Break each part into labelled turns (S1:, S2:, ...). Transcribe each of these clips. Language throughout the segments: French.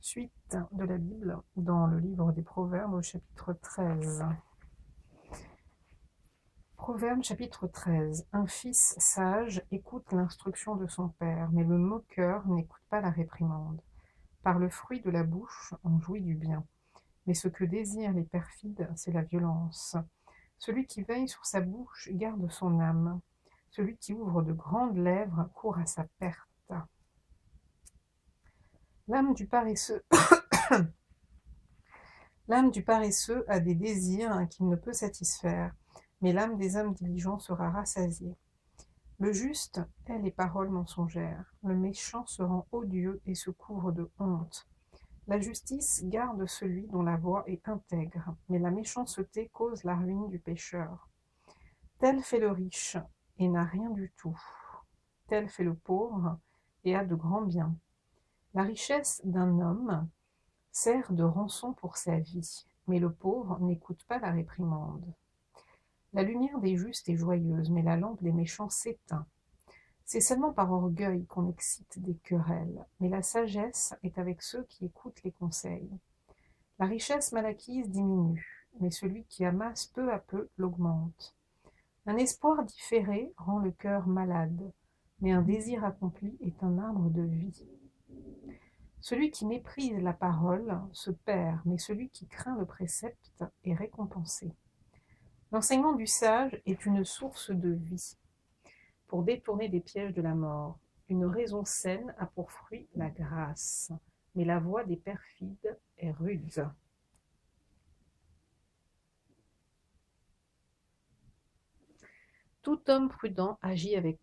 S1: Suite de la Bible dans le livre des Proverbes au chapitre 13. Proverbe chapitre 13. Un fils sage écoute l'instruction de son père, mais le moqueur n'écoute pas la réprimande. Par le fruit de la bouche, on jouit du bien. Mais ce que désirent les perfides, c'est la violence. Celui qui veille sur sa bouche garde son âme. Celui qui ouvre de grandes lèvres court à sa perte. L'âme du paresseux L'âme du paresseux a des désirs qu'il ne peut satisfaire, mais l'âme des hommes diligents sera rassasiée. Le juste hait les paroles mensongères, le méchant se rend odieux et se couvre de honte. La justice garde celui dont la voie est intègre, mais la méchanceté cause la ruine du pécheur. Tel fait le riche et n'a rien du tout. Tel fait le pauvre et a de grands biens. La richesse d'un homme sert de rançon pour sa vie, mais le pauvre n'écoute pas la réprimande. La lumière des justes est joyeuse, mais la lampe des méchants s'éteint. C'est seulement par orgueil qu'on excite des querelles, mais la sagesse est avec ceux qui écoutent les conseils. La richesse mal acquise diminue, mais celui qui amasse peu à peu l'augmente. Un espoir différé rend le cœur malade, mais un désir accompli est un arbre de vie. Celui qui méprise la parole se perd, mais celui qui craint le précepte est récompensé. L'enseignement du sage est une source de vie, pour détourner des pièges de la mort. Une raison saine a pour fruit la grâce, mais la voie des perfides est rude. Tout homme prudent agit avec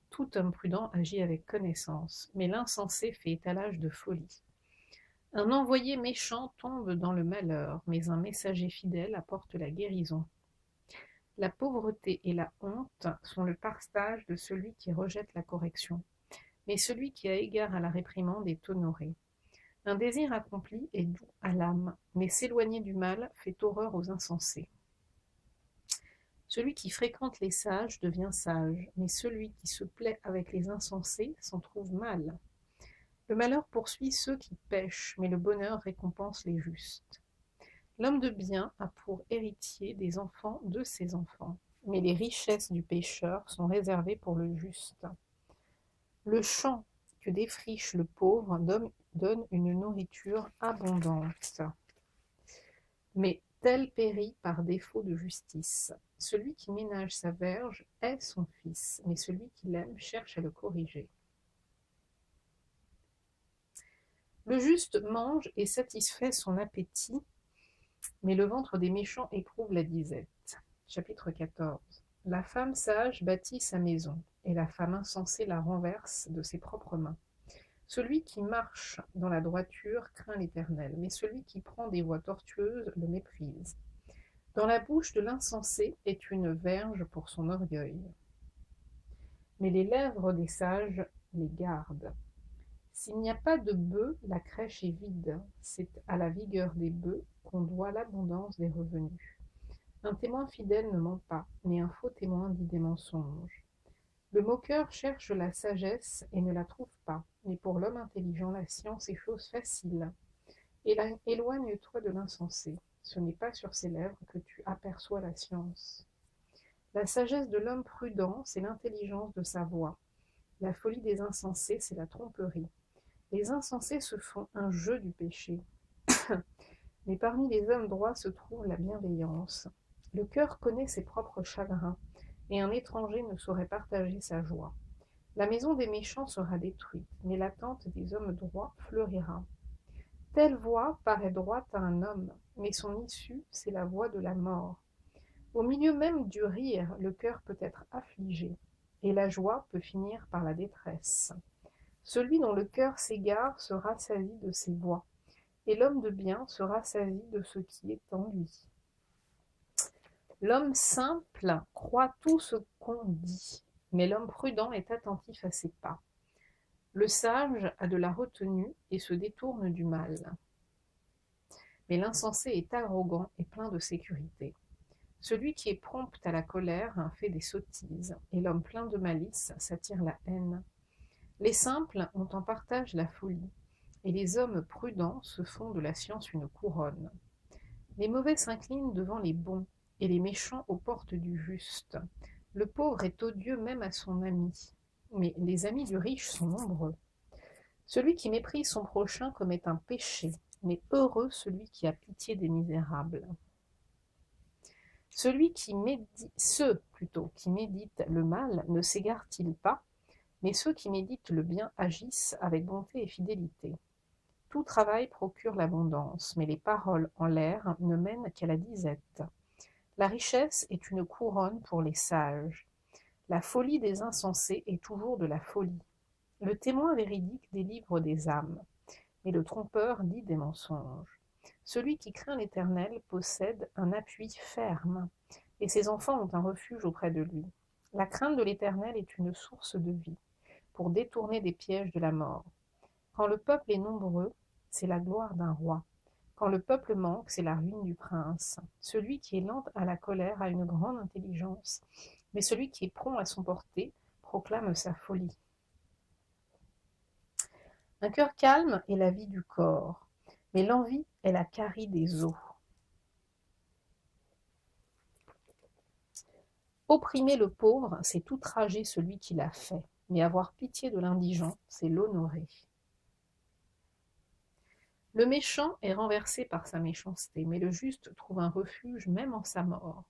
S1: Tout homme prudent agit avec connaissance, mais l'insensé fait étalage de folie. Un envoyé méchant tombe dans le malheur, mais un messager fidèle apporte la guérison. La pauvreté et la honte sont le partage de celui qui rejette la correction, mais celui qui a égard à la réprimande est honoré. Un désir accompli est doux à l'âme, mais s'éloigner du mal fait horreur aux insensés. Celui qui fréquente les sages devient sage, mais celui qui se plaît avec les insensés s'en trouve mal. Le malheur poursuit ceux qui pêchent, mais le bonheur récompense les justes. L'homme de bien a pour héritier des enfants de ses enfants, mais les richesses du pécheur sont réservées pour le juste. Le champ que défriche le pauvre donne une nourriture abondante, mais tel périt par défaut de justice. Celui qui ménage sa verge hait son fils, mais celui qui l'aime cherche à le corriger. Le juste mange et satisfait son appétit, mais le ventre des méchants éprouve la disette. Chapitre 14. La femme sage bâtit sa maison, et la femme insensée la renverse de ses propres mains. Celui qui marche dans la droiture craint l'Éternel, mais celui qui prend des voies tortueuses le méprise. Dans la bouche de l'insensé est une verge pour son orgueil, mais les lèvres des sages les gardent. S'il n'y a pas de bœufs, la crèche est vide. C'est à la vigueur des bœufs qu'on doit l'abondance des revenus. Un témoin fidèle ne ment pas, mais un faux témoin dit des mensonges. Le moqueur cherche la sagesse et ne la trouve pas, mais pour l'homme intelligent, la science est chose facile. Éloigne-toi de l'insensé. Ce n'est pas sur ses lèvres que tu aperçois la science. La sagesse de l'homme prudent, c'est l'intelligence de sa voix. La folie des insensés, c'est la tromperie. Les insensés se font un jeu du péché. Mais parmi les hommes droits se trouve la bienveillance. Le cœur connaît ses propres chagrins, et un étranger ne saurait partager sa joie. La maison des méchants sera détruite, mais la tente des hommes droits fleurira. Telle voie paraît droite à un homme, mais son issue, c'est la voie de la mort. Au milieu même du rire, le cœur peut être affligé, et la joie peut finir par la détresse. Celui dont le cœur s'égare se rassasie de ses voies, et l'homme de bien se rassasie de ce qui est en lui. L'homme simple croit tout ce qu'on dit, mais l'homme prudent est attentif à ses pas. Le sage a de la retenue et se détourne du mal. Mais l'insensé est arrogant et plein de sécurité. Celui qui est prompt à la colère fait des sottises, et l'homme plein de malice s'attire la haine. Les simples ont en partage la folie, et les hommes prudents se font de la science une couronne. Les mauvais s'inclinent devant les bons, et les méchants aux portes du juste. Le pauvre est odieux même à son ami, mais les amis du riche sont nombreux. Celui qui méprise son prochain commet un péché, mais heureux celui qui a pitié des misérables. Ceux qui méditent le mal ne s'égarent-ils pas, mais ceux qui méditent le bien agissent avec bonté et fidélité. Tout travail procure l'abondance, mais les paroles en l'air ne mènent qu'à la disette. La richesse est une couronne pour les sages. La folie des insensés est toujours de la folie. Le témoin véridique délivre des âmes, mais le trompeur dit des mensonges. Celui qui craint l'Éternel possède un appui ferme, et ses enfants ont un refuge auprès de lui. La crainte de l'Éternel est une source de vie, pour détourner des pièges de la mort. Quand le peuple est nombreux, c'est la gloire d'un roi. Quand le peuple manque, c'est la ruine du prince. Celui qui est lent à la colère a une grande intelligence, mais celui qui est prompt à s'emporter proclame sa folie. Un cœur calme est la vie du corps, mais l'envie est la carie des os. Opprimer le pauvre, c'est outrager celui qui l'a fait, mais avoir pitié de l'indigent, c'est l'honorer. Le méchant est renversé par sa méchanceté, mais le juste trouve un refuge même en sa mort.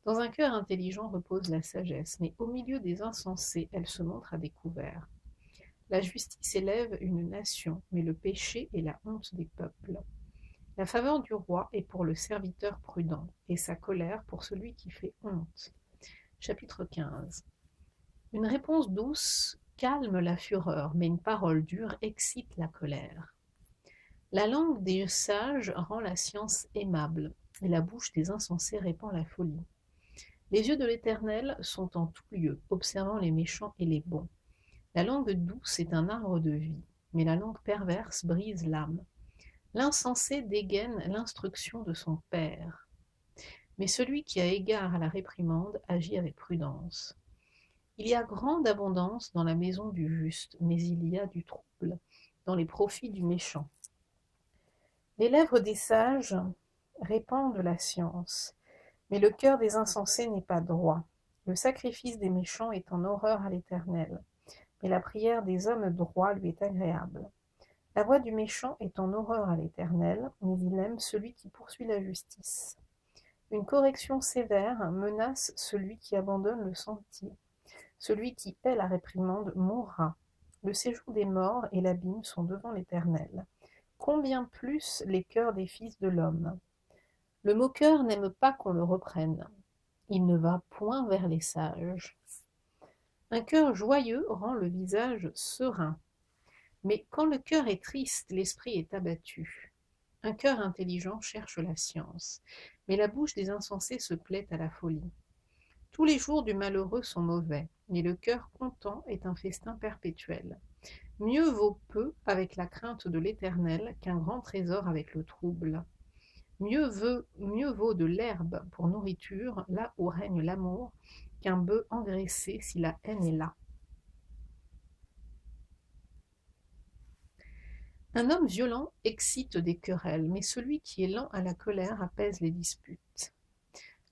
S1: Dans un cœur intelligent repose la sagesse, mais au milieu des insensés, elle se montre à découvert. La justice élève une nation, mais le péché est la honte des peuples. La faveur du roi est pour le serviteur prudent, et sa colère pour celui qui fait honte. Chapitre 15. Une réponse douce calme la fureur, mais une parole dure excite la colère. La langue des sages rend la science aimable, et la bouche des insensés répand la folie. Les yeux de l'Éternel sont en tout lieu, observant les méchants et les bons. La langue douce est un arbre de vie, mais la langue perverse brise l'âme. L'insensé dégaine l'instruction de son père, mais celui qui a égard à la réprimande agit avec prudence. Il y a grande abondance dans la maison du juste, mais il y a du trouble dans les profits du méchant. Les lèvres des sages répandent la science, mais le cœur des insensés n'est pas droit. Le sacrifice des méchants est en horreur à l'Éternel, mais la prière des hommes droits lui est agréable. La voix du méchant est en horreur à l'Éternel, mais il aime celui qui poursuit la justice. Une correction sévère menace celui qui abandonne le sentier. Celui qui hait la réprimande mourra. Le séjour des morts et l'abîme sont devant l'Éternel. Combien plus les cœurs des fils de l'homme. Le moqueur n'aime pas qu'on le reprenne. Il ne va point vers les sages. Un cœur joyeux rend le visage serein. Mais quand le cœur est triste, l'esprit est abattu. Un cœur intelligent cherche la science, mais la bouche des insensés se plaît à la folie. Tous les jours du malheureux sont mauvais, mais le cœur content est un festin perpétuel. Mieux vaut peu avec la crainte de l'Éternel qu'un grand trésor avec le trouble. Mieux vaut de l'herbe pour nourriture, là où règne l'amour, qu'un bœuf engraissé si la haine est là. Un homme violent excite des querelles, mais celui qui est lent à la colère apaise les disputes.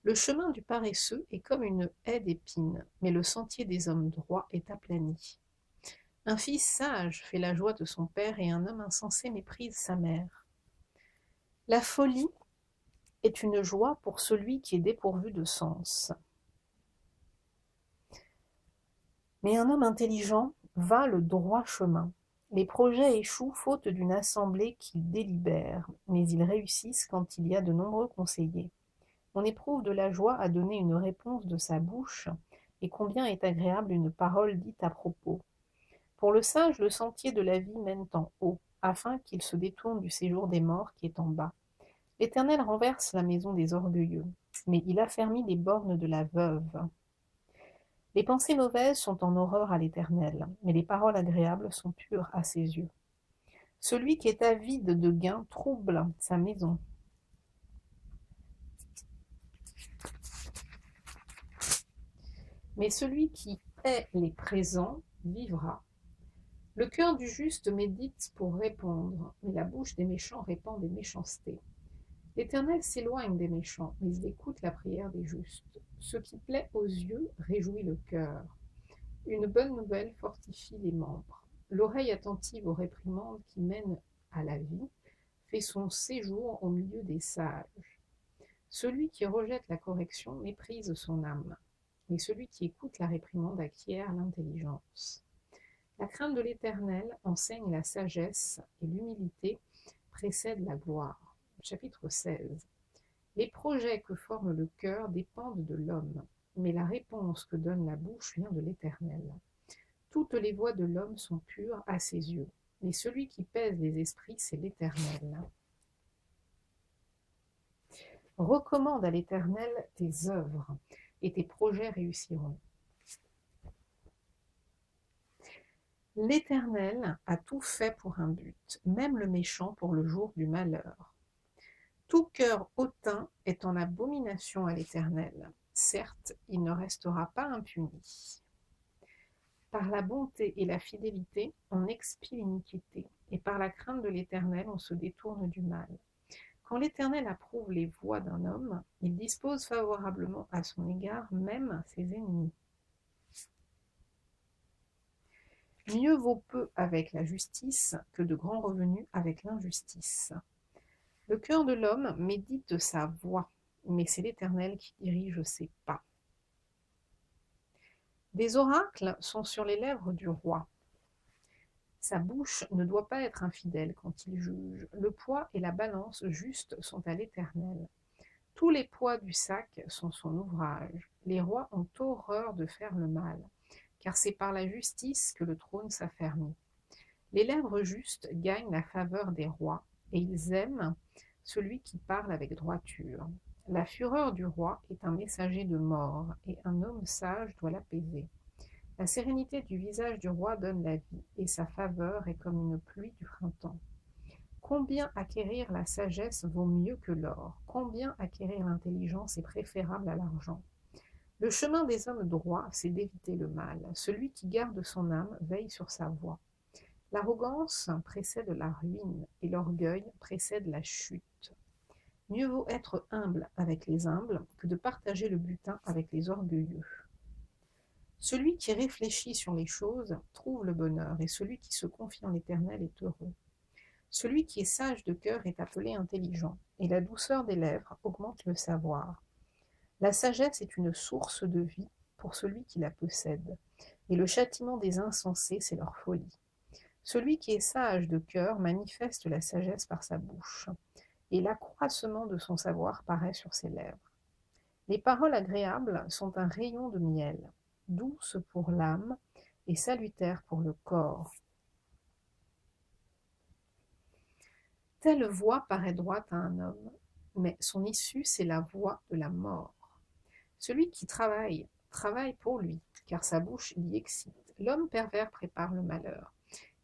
S1: Le chemin du paresseux est comme une haie d'épines, mais le sentier des hommes droits est aplani. Un fils sage fait la joie de son père et un homme insensé méprise sa mère. La folie est une joie pour celui qui est dépourvu de sens. Mais un homme intelligent va le droit chemin. Les projets échouent faute d'une assemblée qui délibère, mais ils réussissent quand il y a de nombreux conseillers. On éprouve de la joie à donner une réponse de sa bouche, et combien est agréable une parole dite à propos. Pour le sage, le sentier de la vie mène en haut, afin qu'il se détourne du séjour des morts qui est en bas. L'Éternel renverse la maison des orgueilleux, mais il affermit les bornes de la veuve. Les pensées mauvaises sont en horreur à l'Éternel, mais les paroles agréables sont pures à ses yeux. Celui qui est avide de gain trouble sa maison. Mais celui qui hait les présents vivra. Le cœur du juste médite pour répondre, mais la bouche des méchants répand des méchancetés. L'Éternel s'éloigne des méchants, mais il écoute la prière des justes. Ce qui plaît aux yeux réjouit le cœur. Une bonne nouvelle fortifie les membres. L'oreille attentive aux réprimandes qui mènent à la vie fait son séjour au milieu des sages. Celui qui rejette la correction méprise son âme, mais celui qui écoute la réprimande acquiert l'intelligence. La crainte de l'Éternel enseigne la sagesse et l'humilité précède la gloire. Chapitre 16. Les projets que forme le cœur dépendent de l'homme, mais la réponse que donne la bouche vient de l'Éternel. Toutes les voies de l'homme sont pures à ses yeux, mais celui qui pèse les esprits, c'est l'Éternel. Recommande à l'Éternel tes œuvres, et tes projets réussiront. L'Éternel a tout fait pour un but, même le méchant pour le jour du malheur. Tout cœur hautain est en abomination à l'Éternel. Certes, il ne restera pas impuni. Par la bonté et la fidélité, on expie l'iniquité, et par la crainte de l'Éternel, on se détourne du mal. Quand l'Éternel approuve les voies d'un homme, il dispose favorablement à son égard même ses ennemis. Mieux vaut peu avec la justice que de grands revenus avec l'injustice. Le cœur de l'homme médite sa voie, mais c'est l'Éternel qui dirige ses pas. Des oracles sont sur les lèvres du roi. Sa bouche ne doit pas être infidèle quand il juge. Le poids et la balance justes sont à l'Éternel. Tous les poids du sac sont son ouvrage. Les rois ont horreur de faire le mal, car c'est par la justice que le trône s'affermit. Les lèvres justes gagnent la faveur des rois, et ils aiment celui qui parle avec droiture. La fureur du roi est un messager de mort, et un homme sage doit l'apaiser. La sérénité du visage du roi donne la vie, et sa faveur est comme une pluie du printemps. Combien acquérir la sagesse vaut mieux que l'or, combien acquérir l'intelligence est préférable à l'argent. Le chemin des hommes droits, c'est d'éviter le mal. Celui qui garde son âme veille sur sa voie. L'arrogance précède la ruine, et l'orgueil précède la chute. Mieux vaut être humble avec les humbles que de partager le butin avec les orgueilleux. Celui qui réfléchit sur les choses trouve le bonheur, et celui qui se confie en l'Éternel est heureux. Celui qui est sage de cœur est appelé intelligent, et la douceur des lèvres augmente le savoir. La sagesse est une source de vie pour celui qui la possède, et le châtiment des insensés, c'est leur folie. Celui qui est sage de cœur manifeste la sagesse par sa bouche, et l'accroissement de son savoir paraît sur ses lèvres. Les paroles agréables sont un rayon de miel, douces pour l'âme et salutaires pour le corps. Telle voie paraît droite à un homme, mais son issue, c'est la voie de la mort. Celui qui travaille, travaille pour lui, car sa bouche l'y excite. L'homme pervers prépare le malheur,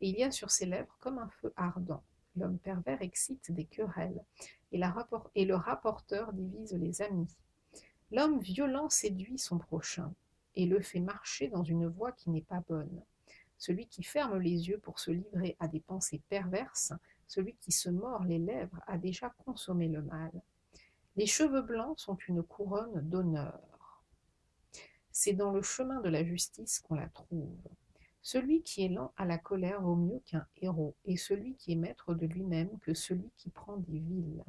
S1: et il y a sur ses lèvres comme un feu ardent. L'homme pervers excite des querelles, et le rapporteur divise les amis. L'homme violent séduit son prochain, et le fait marcher dans une voie qui n'est pas bonne. Celui qui ferme les yeux pour se livrer à des pensées perverses, celui qui se mord les lèvres a déjà consommé le mal. Les cheveux blancs sont une couronne d'honneur. C'est dans le chemin de la justice qu'on la trouve. Celui qui est lent à la colère vaut mieux qu'un héros, et celui qui est maître de lui-même que celui qui prend des villes.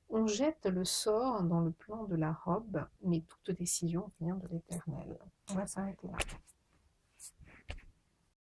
S1: On jette le sort dans le plan de la robe, mais toute décision vient de l'Éternel. On va s'arrêter là.